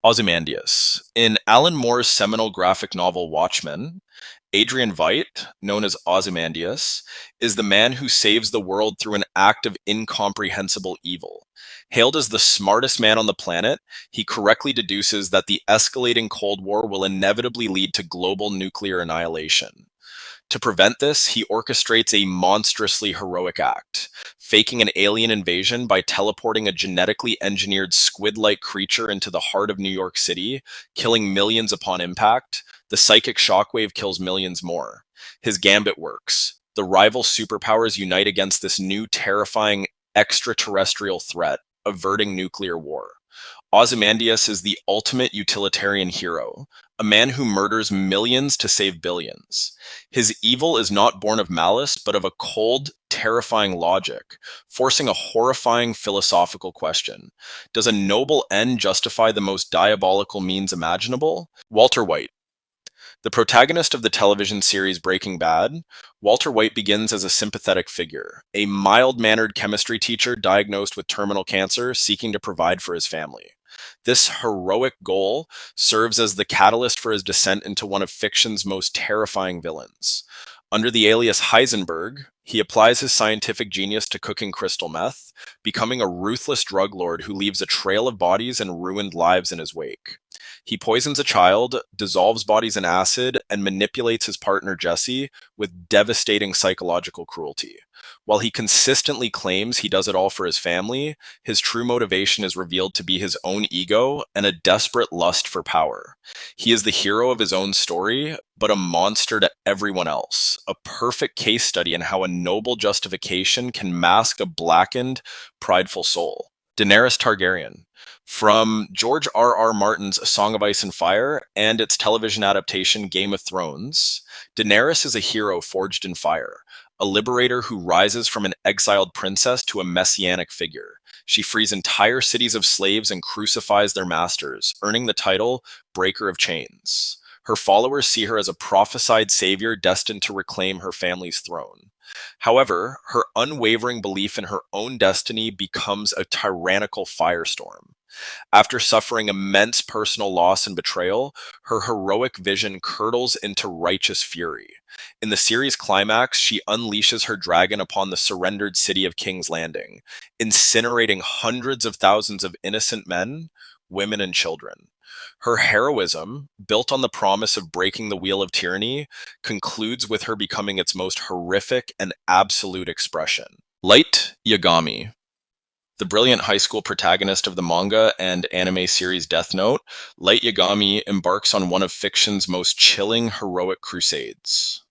Ozymandias. In Alan Moore's seminal graphic novel Watchmen, Adrian Veidt, known as Ozymandias, is the man who saves the world through an act of incomprehensible evil. Hailed as the smartest man on the planet, he correctly deduces that the escalating Cold War will inevitably lead to global nuclear annihilation. To prevent this, he orchestrates a monstrously heroic act, faking an alien invasion by teleporting a genetically engineered squid like creature into the heart of New York City, killing millions upon impact. The psychic shockwave kills millions more. His gambit works. The rival superpowers unite against this new terrifying extraterrestrial threat, averting nuclear war. Ozymandias is the ultimate utilitarian hero, a man who murders millions to save billions. His evil is not born of malice, but of a cold, terrifying logic, forcing a horrifying philosophical question. Does a noble end justify the most diabolical means imaginable? Walter White. The protagonist of the television series Breaking Bad, Walter White begins as a sympathetic figure, a mild mannered chemistry teacher diagnosed with terminal cancer seeking to provide for his family. This heroic goal serves as the catalyst for his descent into one of fiction's most terrifying villains. Under the alias Heisenberg, he applies his scientific genius to cooking crystal meth, becoming a ruthless drug lord who leaves a trail of bodies and ruined lives in his wake. He poisons a child, dissolves bodies in acid, and manipulates his partner Jesse with devastating psychological cruelty. While he consistently claims he does it all for his family, his true motivation is revealed to be his own ego and a desperate lust for power. He is the hero of his own story, but a monster to everyone else, a perfect case study in how a noble justification can mask a blackened, prideful soul. Daenerys Targaryen. From George R. R. Martin's A Song of Ice and Fire and its television adaptation Game of Thrones, Daenerys is a hero forged in fire, a liberator who rises from an exiled princess to a messianic figure. She frees entire cities of slaves and crucifies their masters, earning the title Breaker of Chains. Her followers see her as a prophesied savior destined to reclaim her family's throne. However, her unwavering belief in her own destiny becomes a tyrannical firestorm. After suffering immense personal loss and betrayal, her heroic vision curdles into righteous fury. In the series climax, she unleashes her dragon upon the surrendered city of King's Landing, incinerating hundreds of thousands of innocent men, women, and children. Her heroism, built on the promise of breaking the wheel of tyranny, concludes with her becoming its most horrific and absolute expression. Light Yagami. The brilliant high school protagonist of the manga and anime series Death Note, Light Yagami embarks on one of fiction's most chilling heroic crusades.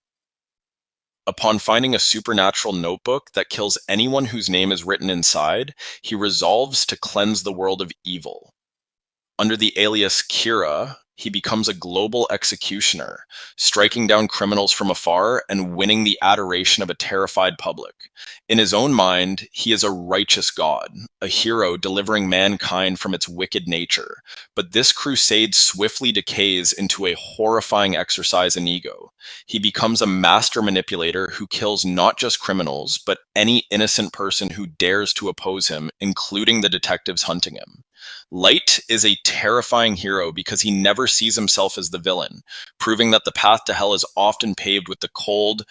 Upon finding a supernatural notebook that kills anyone whose name is written inside, he resolves to cleanse the world of evil. Under the alias Kira, he becomes a global executioner, striking down criminals from afar and winning the adoration of a terrified public. In his own mind, he is a righteous god, a hero delivering mankind from its wicked nature. But this crusade swiftly decays into a horrifying exercise in ego. He becomes a master manipulator who kills not just criminals, but any innocent person who dares to oppose him, including the detectives hunting him. Light is a terrifying hero because he never sees himself as the villain, proving that the path to hell is often paved with the cold,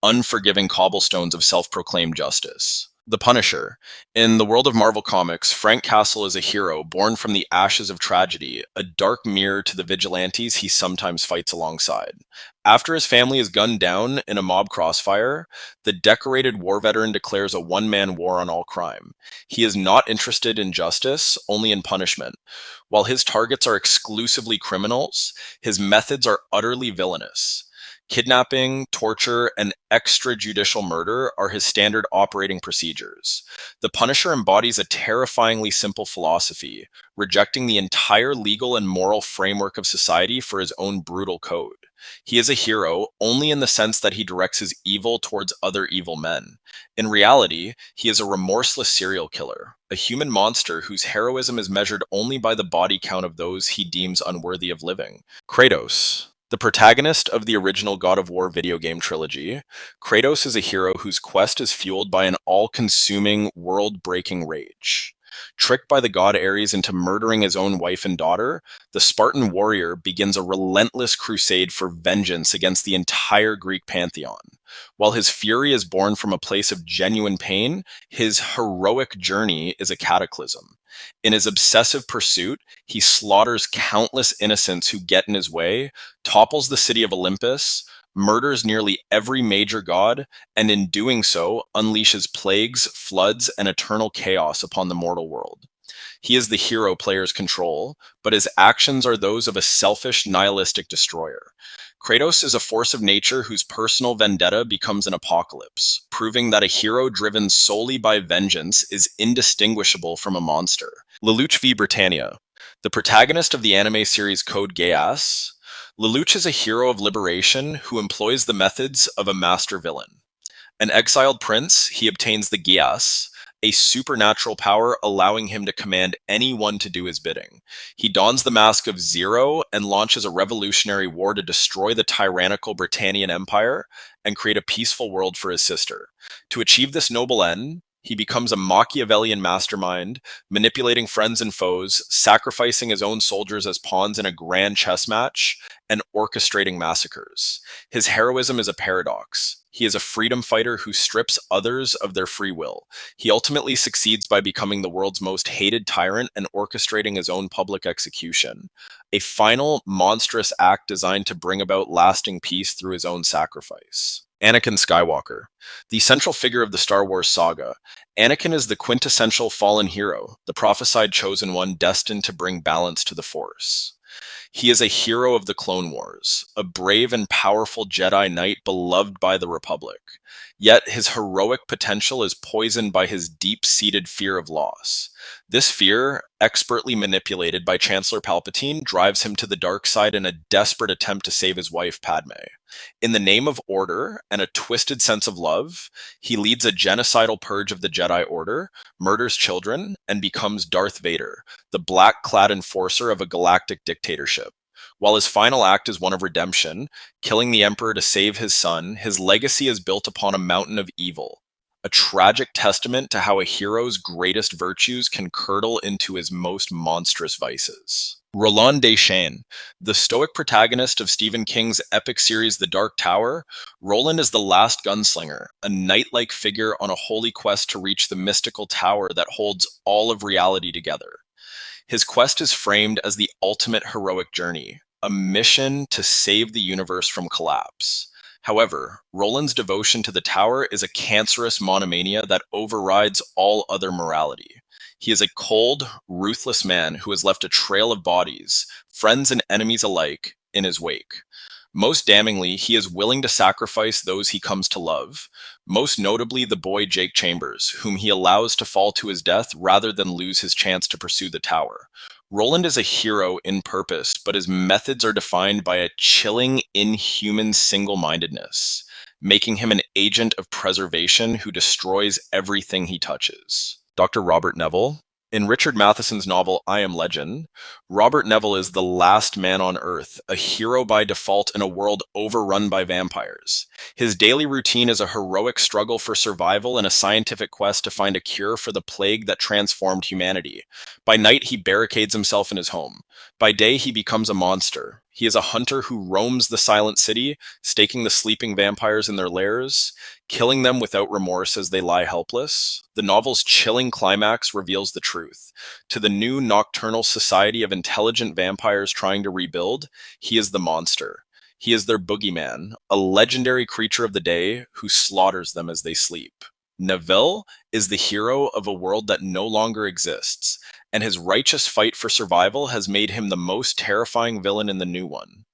unforgiving cobblestones of self-proclaimed justice. The Punisher. In the world of Marvel Comics, Frank Castle is a hero born from the ashes of tragedy, a dark mirror to the vigilantes he sometimes fights alongside. After his family is gunned down in a mob crossfire, the decorated war veteran declares a one-man war on all crime. He is not interested in justice, only in punishment. While his targets are exclusively criminals, his methods are utterly villainous. Kidnapping, torture, and extrajudicial murder are his standard operating procedures. The Punisher embodies a terrifyingly simple philosophy, rejecting the entire legal and moral framework of society for his own brutal code. He is a hero only in the sense that he directs his evil towards other evil men. In reality, he is a remorseless serial killer, a human monster whose heroism is measured only by the body count of those he deems unworthy of living. Kratos. The protagonist of the original God of War video game trilogy, Kratos is a hero whose quest is fueled by an all-consuming, world-breaking rage. Tricked by the god Ares into murdering his own wife and daughter, the Spartan warrior begins a relentless crusade for vengeance against the entire Greek pantheon. While his fury is born from a place of genuine pain, his heroic journey is a cataclysm. In his obsessive pursuit, he slaughters countless innocents who get in his way, topples the city of Olympus, murders nearly every major god, and in doing so, unleashes plagues, floods, and eternal chaos upon the mortal world. He is the hero players control, but his actions are those of a selfish, nihilistic destroyer. Kratos is a force of nature whose personal vendetta becomes an apocalypse, proving that a hero driven solely by vengeance is indistinguishable from a monster. Lelouch v. Britannia. The protagonist of the anime series Code Geass, Lelouch is a hero of liberation who employs the methods of a master villain. An exiled prince, he obtains the Geass, a supernatural power allowing him to command anyone to do his bidding. He dons the mask of Zero and launches a revolutionary war to destroy the tyrannical Britannian Empire and create a peaceful world for his sister. To achieve this noble end, he becomes a Machiavellian mastermind, manipulating friends and foes, sacrificing his own soldiers as pawns in a grand chess match, and orchestrating massacres. His heroism is a paradox. He is a freedom fighter who strips others of their free will. He ultimately succeeds by becoming the world's most hated tyrant and orchestrating his own public execution. A final, monstrous act designed to bring about lasting peace through his own sacrifice. Anakin Skywalker. The central figure of the Star Wars saga, Anakin is the quintessential fallen hero, the prophesied chosen one destined to bring balance to the Force. He is a hero of the Clone Wars, a brave and powerful Jedi Knight beloved by the Republic. Yet his heroic potential is poisoned by his deep-seated fear of loss. This fear, expertly manipulated by Chancellor Palpatine, drives him to the dark side in a desperate attempt to save his wife, Padme. In the name of order and a twisted sense of love, he leads a genocidal purge of the Jedi Order, murders children, and becomes Darth Vader, the black-clad enforcer of a galactic dictatorship. While his final act is one of redemption, killing the Emperor to save his son, his legacy is built upon a mountain of evil, a tragic testament to how a hero's greatest virtues can curdle into his most monstrous vices. Roland Deschain. The stoic protagonist of Stephen King's epic series The Dark Tower, Roland is the last gunslinger, a knight-like figure on a holy quest to reach the mystical tower that holds all of reality together. His quest is framed as the ultimate heroic journey, a mission to save the universe from collapse. However, Roland's devotion to the tower is a cancerous monomania that overrides all other morality. He is a cold, ruthless man who has left a trail of bodies, friends and enemies alike, in his wake. Most damningly, he is willing to sacrifice those he comes to love, most notably the boy Jake Chambers, whom he allows to fall to his death rather than lose his chance to pursue the tower. Roland is a hero in purpose, but his methods are defined by a chilling, inhuman single-mindedness, making him an agent of preservation who destroys everything he touches. Dr. Robert Neville. In Richard Matheson's novel I Am Legend, Robert Neville is the last man on Earth, a hero by default in a world overrun by vampires. His daily routine is a heroic struggle for survival and a scientific quest to find a cure for the plague that transformed humanity. By night, he barricades himself in his home. By day, he becomes a monster. He is a hunter who roams the silent city, staking the sleeping vampires in their lairs, killing them without remorse as they lie helpless. The novel's chilling climax reveals the truth. To the new nocturnal society of intelligent vampires trying to rebuild, he is the monster. He is their boogeyman, a legendary creature of the day who slaughters them as they sleep. Neville is the hero of a world that no longer exists, and his righteous fight for survival has made him the most terrifying villain in the new one.